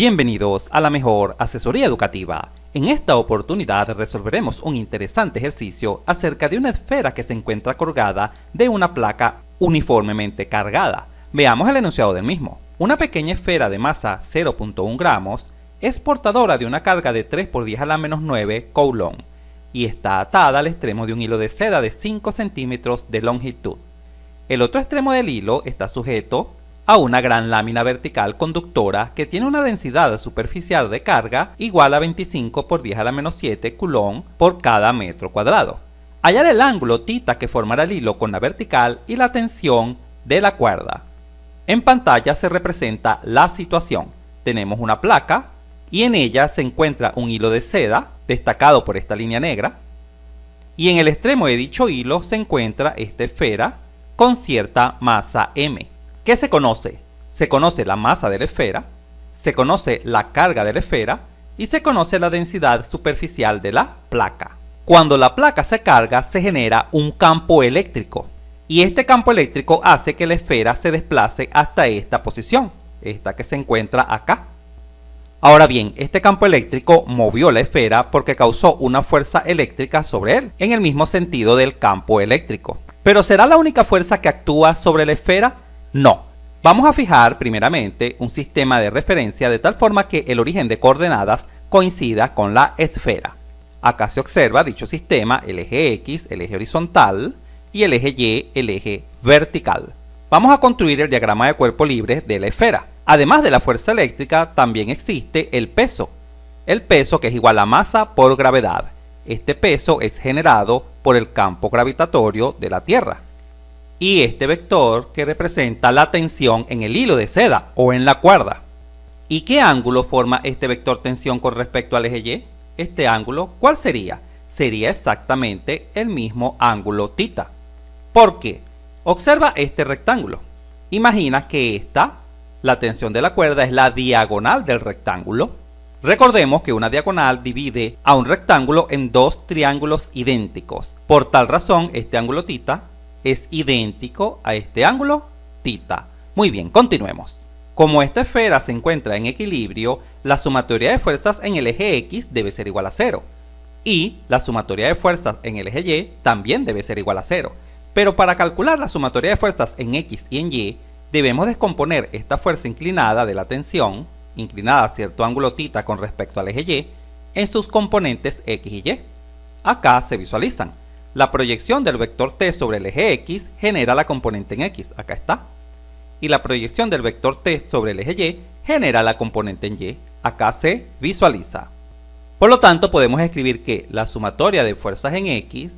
Bienvenidos a la mejor asesoría educativa. En esta oportunidad resolveremos un interesante ejercicio acerca de una esfera que se encuentra colgada de una placa uniformemente cargada. Veamos el enunciado del mismo. Una pequeña esfera de masa 0.1 gramos es portadora de una carga de 3 por 10 a la menos 9 coulomb y está atada al extremo de un hilo de seda de 5 centímetros de longitud. El otro extremo del hilo está sujeto a una gran lámina vertical conductora que tiene una densidad superficial de carga igual a 25 por 10 a la menos 7 coulomb por cada metro cuadrado. Hallar el ángulo θ que formará el hilo con la vertical y la tensión de la cuerda. En pantalla se representa la situación. Tenemos una placa y en ella se encuentra un hilo de seda destacado por esta línea negra, y en el extremo de dicho hilo se encuentra esta esfera con cierta masa m. ¿Qué se conoce? Se conoce la masa de la esfera, se conoce la carga de la esfera y se conoce la densidad superficial de la placa. Cuando la placa se carga se genera un campo eléctrico y este campo eléctrico hace que la esfera se desplace hasta esta posición, esta que se encuentra acá. Ahora bien, este campo eléctrico movió la esfera porque causó una fuerza eléctrica sobre él, en el mismo sentido del campo eléctrico. ¿Pero será la única fuerza que actúa sobre la esfera? No. Vamos a fijar primeramente un sistema de referencia de tal forma que el origen de coordenadas coincida con la esfera. Acá se observa dicho sistema, el eje X, el eje horizontal, y el eje Y, el eje vertical. Vamos a construir el diagrama de cuerpo libre de la esfera. Además de la fuerza eléctrica, también existe el peso. El peso que es igual a masa por gravedad. Este peso es generado por el campo gravitatorio de la Tierra. Y este vector que representa la tensión en el hilo de seda o en la cuerda. ¿Y qué ángulo forma este vector tensión con respecto al eje Y? Este ángulo, ¿cuál sería? Sería exactamente el mismo ángulo θ. ¿Por qué? Observa este rectángulo. Imagina que la tensión de la cuerda es la diagonal del rectángulo. Recordemos que una diagonal divide a un rectángulo en dos triángulos idénticos. Por tal razón, este ángulo θ es idéntico a este ángulo θ. Muy bien, continuemos. Como esta esfera se encuentra en equilibrio, la sumatoria de fuerzas en el eje X debe ser igual a 0. Y la sumatoria de fuerzas en el eje Y también debe ser igual a 0. Pero para calcular la sumatoria de fuerzas en X y en Y, debemos descomponer esta fuerza inclinada de la tensión, inclinada a cierto ángulo θ con respecto al eje Y, en sus componentes X y Y. Acá se visualizan. La proyección del vector t sobre el eje X genera la componente en X, acá está. Y la proyección del vector t sobre el eje Y genera la componente en Y, acá se visualiza. Por lo tanto, podemos escribir que la sumatoria de fuerzas en X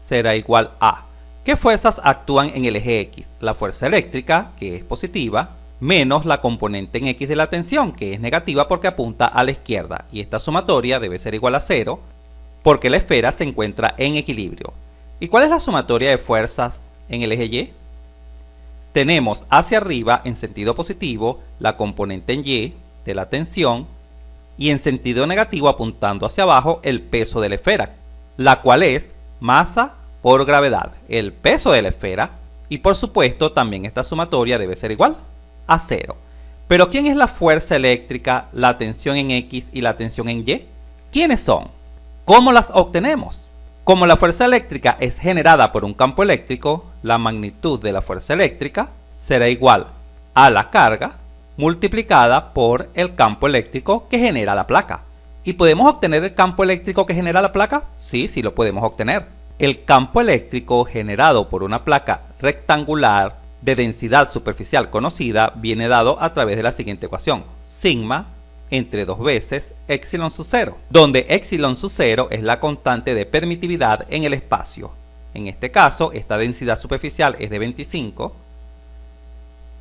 será igual a ¿qué fuerzas actúan en el eje X? La fuerza eléctrica, que es positiva, menos la componente en X de la tensión, que es negativa porque apunta a la izquierda. Y esta sumatoria debe ser igual a 0 porque la esfera se encuentra en equilibrio. ¿Y cuál es la sumatoria de fuerzas en el eje Y? Tenemos hacia arriba en sentido positivo la componente en Y de la tensión y en sentido negativo apuntando hacia abajo el peso de la esfera, la cual es masa por gravedad, el peso de la esfera, y por supuesto también esta sumatoria debe ser igual a 0. Pero ¿quién es la fuerza eléctrica, la tensión en X y la tensión en Y? ¿Quiénes son? ¿Cómo las obtenemos? Como la fuerza eléctrica es generada por un campo eléctrico, la magnitud de la fuerza eléctrica será igual a la carga multiplicada por el campo eléctrico que genera la placa. ¿Y podemos obtener el campo eléctrico que genera la placa? Sí, sí lo podemos obtener. El campo eléctrico generado por una placa rectangular de densidad superficial conocida viene dado a través de la siguiente ecuación. Sigma entre 2 veces epsilon sub 0, donde epsilon sub 0 es la constante de permitividad en el espacio. En este caso, esta densidad superficial es de 25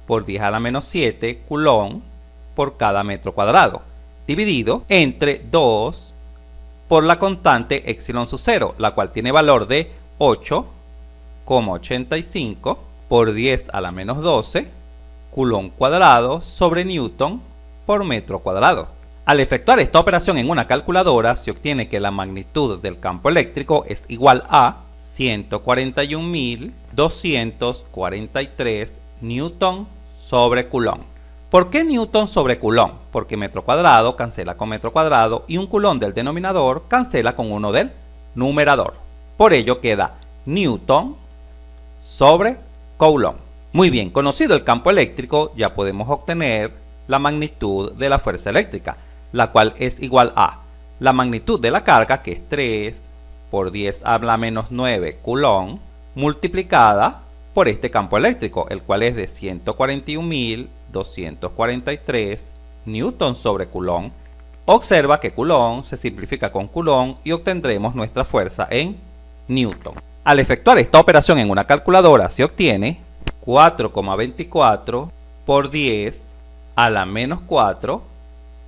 por 10 a la menos 7 coulomb por cada metro cuadrado, dividido entre 2 por la constante epsilon sub 0, la cual tiene valor de 8,85 por 10 a la menos 12 coulomb cuadrado sobre newton por metro cuadrado. Al efectuar esta operación en una calculadora, se obtiene que la magnitud del campo eléctrico es igual a 141.243 newton sobre coulomb. ¿Por qué Newton sobre Coulomb? Porque metro cuadrado cancela con metro cuadrado y un Coulomb del denominador cancela con uno del numerador. Por ello queda Newton sobre Coulomb. Muy bien, conocido el campo eléctrico, ya podemos obtener la magnitud de la fuerza eléctrica, la cual es igual a la magnitud de la carga, que es 3 por 10 a la menos 9 Coulomb, multiplicada por este campo eléctrico, el cual es de 141.243 Newton sobre Coulomb. Observa que Coulomb se simplifica con Coulomb y obtendremos nuestra fuerza en Newton. Al efectuar esta operación en una calculadora se obtiene 4,24 por 10 a la menos 4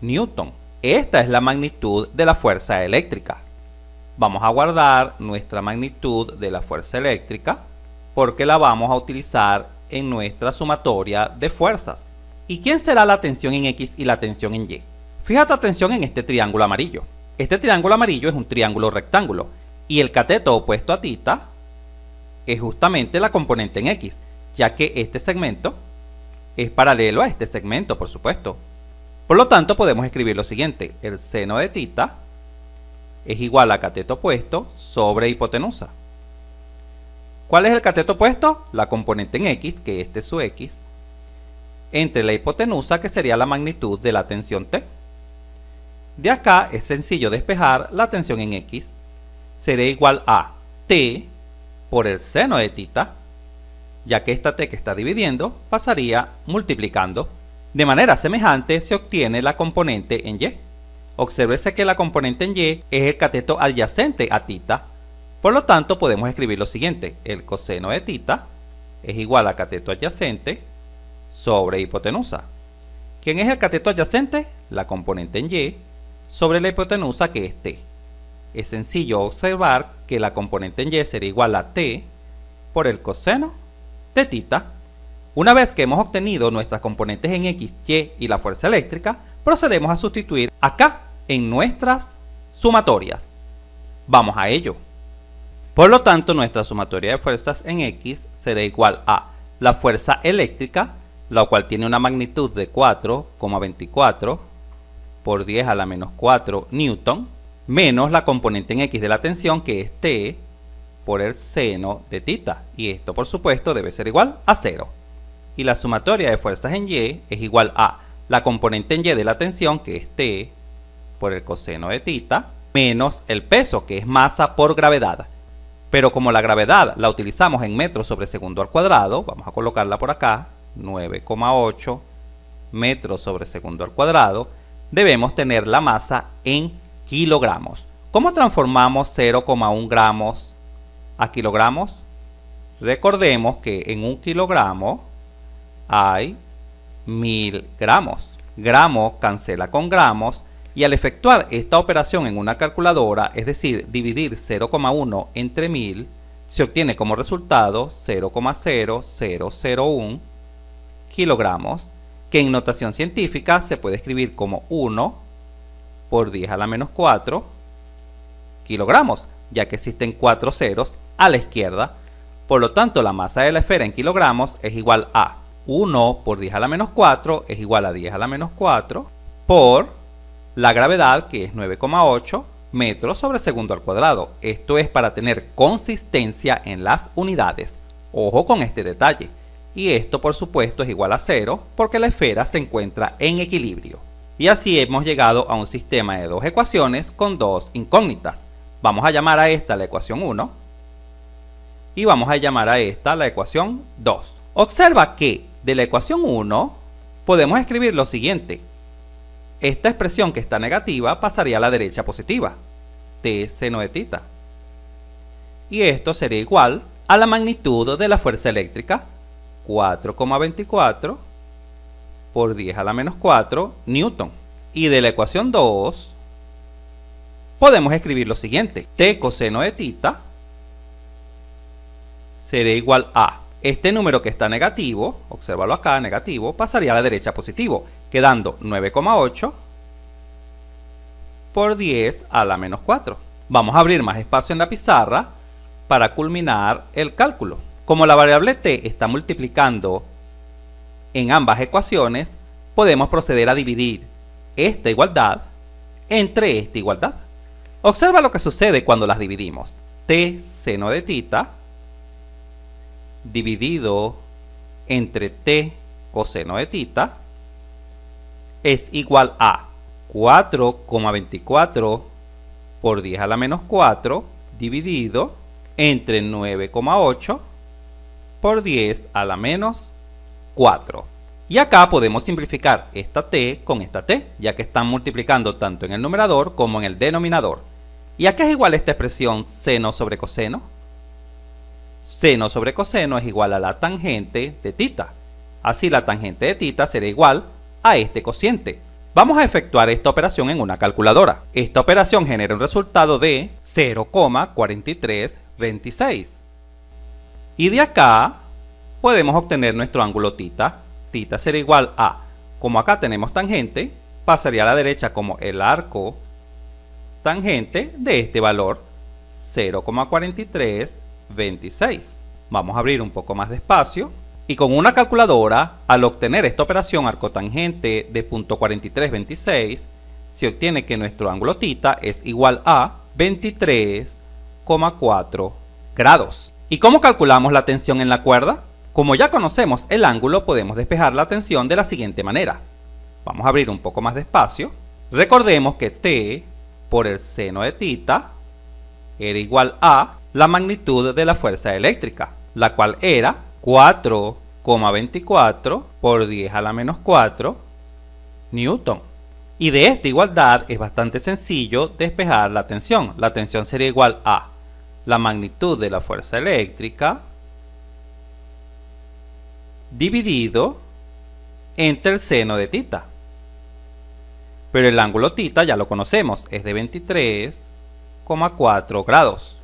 Newton. Esta es la magnitud de la fuerza eléctrica. Vamos a guardar nuestra magnitud de la fuerza eléctrica porque la vamos a utilizar en nuestra sumatoria de fuerzas. ¿Y quién será la tensión en X y la tensión en Y? Fíjate atención en este triángulo amarillo. Este triángulo amarillo es un triángulo rectángulo y el cateto opuesto a θ es justamente la componente en X, ya que este segmento es paralelo a este segmento, por supuesto. Por lo tanto, podemos escribir lo siguiente: el seno de θ es igual a cateto opuesto sobre hipotenusa. ¿Cuál es el cateto opuesto? La componente en X, que este es su X, entre la hipotenusa, que sería la magnitud de la tensión T. De acá es sencillo despejar la tensión en X. Será igual a T por el seno de θ, ya que esta T que está dividiendo pasaría multiplicando. De manera semejante se obtiene la componente en Y. Obsérvese que la componente en Y es el cateto adyacente a θ. Por lo tanto, podemos escribir lo siguiente: el coseno de θ es igual a cateto adyacente sobre hipotenusa. ¿Quién es el cateto adyacente? La componente en Y sobre la hipotenusa, que es T. Es sencillo observar que la componente en Y será igual a T por el coseno de θ. Una vez que hemos obtenido nuestras componentes en X, Y y la fuerza eléctrica, procedemos a sustituir acá en nuestras sumatorias. Vamos a ello. Por lo tanto, nuestra sumatoria de fuerzas en X será igual a la fuerza eléctrica, la cual tiene una magnitud de 4,24 por 10 a la menos 4 Newton, menos la componente en X de la tensión, que es T por el seno de θ. Y esto, por supuesto, debe ser igual a 0. Y la sumatoria de fuerzas en Y es igual a la componente en Y de la tensión, que es T por el coseno de θ, menos el peso, que es masa por gravedad. Pero como la gravedad la utilizamos en metros sobre segundo al cuadrado, vamos a colocarla por acá, 9,8 metros sobre segundo al cuadrado, debemos tener la masa en kilogramos. ¿Cómo transformamos 0,1 gramos a kilogramos? Recordemos que en un kilogramo hay 1000 gramos. Gramo cancela con gramos y al efectuar esta operación en una calculadora, es decir, dividir 0,1 entre 1000, se obtiene como resultado 0,0001 kilogramos, que en notación científica se puede escribir como 1 por 10 a la menos 4 kilogramos, ya que existen 4 ceros a la izquierda. Por lo tanto, la masa de la esfera en kilogramos es igual a 1 por 10 a la menos 4 es igual a 10 a la menos 4 por la gravedad, que es 9,8 metros sobre segundo al cuadrado. Esto es para tener consistencia en las unidades. Ojo con este detalle. Y esto, por supuesto, es igual a 0 porque la esfera se encuentra en equilibrio. Y así hemos llegado a un sistema de dos ecuaciones con dos incógnitas. Vamos a llamar a esta la ecuación 1 y vamos a llamar a esta la ecuación 2. Observa que de la ecuación 1 podemos escribir lo siguiente: esta expresión que está negativa pasaría a la derecha positiva, T seno de θ. Y esto sería igual a la magnitud de la fuerza eléctrica, 4,24 por 10 a la menos 4 Newton. Y de la ecuación 2 podemos escribir lo siguiente: T coseno de θ será igual a este número que está negativo, obsérvalo acá, negativo, pasaría a la derecha positivo, quedando 9,8 por 10 a la menos 4. Vamos a abrir más espacio en la pizarra para culminar el cálculo. Como la variable t está multiplicando en ambas ecuaciones, podemos proceder a dividir esta igualdad entre esta igualdad. Observa lo que sucede cuando las dividimos. T seno de tita dividido entre T coseno de tita es igual a 4,24 por 10 a la menos 4 dividido entre 9,8 por 10 a la menos 4. Y acá podemos simplificar esta t con esta t, ya que están multiplicando tanto en el numerador como en el denominador. ¿Y a qué es igual esta expresión seno sobre coseno? Seno sobre coseno es igual a la tangente de tita. Así la tangente de tita será igual a este cociente. Vamos a efectuar esta operación en una calculadora. Esta operación genera un resultado de 0,4326. Y de acá podemos obtener nuestro ángulo tita. Tita será igual a, como acá tenemos tangente, pasaría a la derecha como el arco tangente de este valor, 0,4326. Vamos a abrir un poco más de espacio. Y con una calculadora, al obtener esta operación arcotangente de .4326, se obtiene que nuestro ángulo tita es igual a 23,4 grados. ¿Y cómo calculamos la tensión en la cuerda? Como ya conocemos el ángulo, podemos despejar la tensión de la siguiente manera. Vamos a abrir un poco más de espacio. Recordemos que T por el seno de tita era igual a la magnitud de la fuerza eléctrica, la cual era 4,24 por 10 a la menos 4 newton. Y de esta igualdad es bastante sencillo despejar la tensión. La tensión sería igual a la magnitud de la fuerza eléctrica dividido entre el seno de tita. Pero el ángulo tita ya lo conocemos, es de 23,4 grados.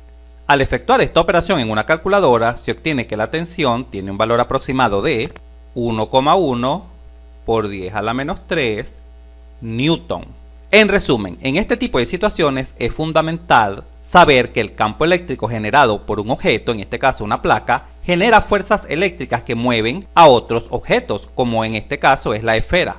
Al efectuar esta operación en una calculadora, se obtiene que la tensión tiene un valor aproximado de 1,1 por 10 a la menos 3 newton. En resumen, en este tipo de situaciones es fundamental saber que el campo eléctrico generado por un objeto, en este caso una placa, genera fuerzas eléctricas que mueven a otros objetos, como en este caso es la esfera,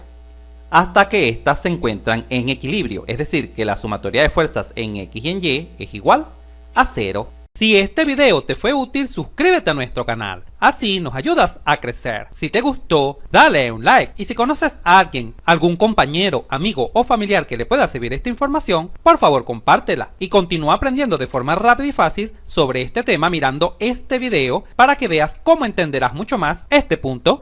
hasta que éstas se encuentran en equilibrio, es decir, que la sumatoria de fuerzas en X y en Y es igual a 0. Si este video te fue útil, suscríbete a nuestro canal, así nos ayudas a crecer. Si te gustó, dale un like, y si conoces a alguien, algún compañero, amigo o familiar que le pueda servir esta información, por favor compártela y continúa aprendiendo de forma rápida y fácil sobre este tema mirando este video para que veas cómo entenderás mucho más este punto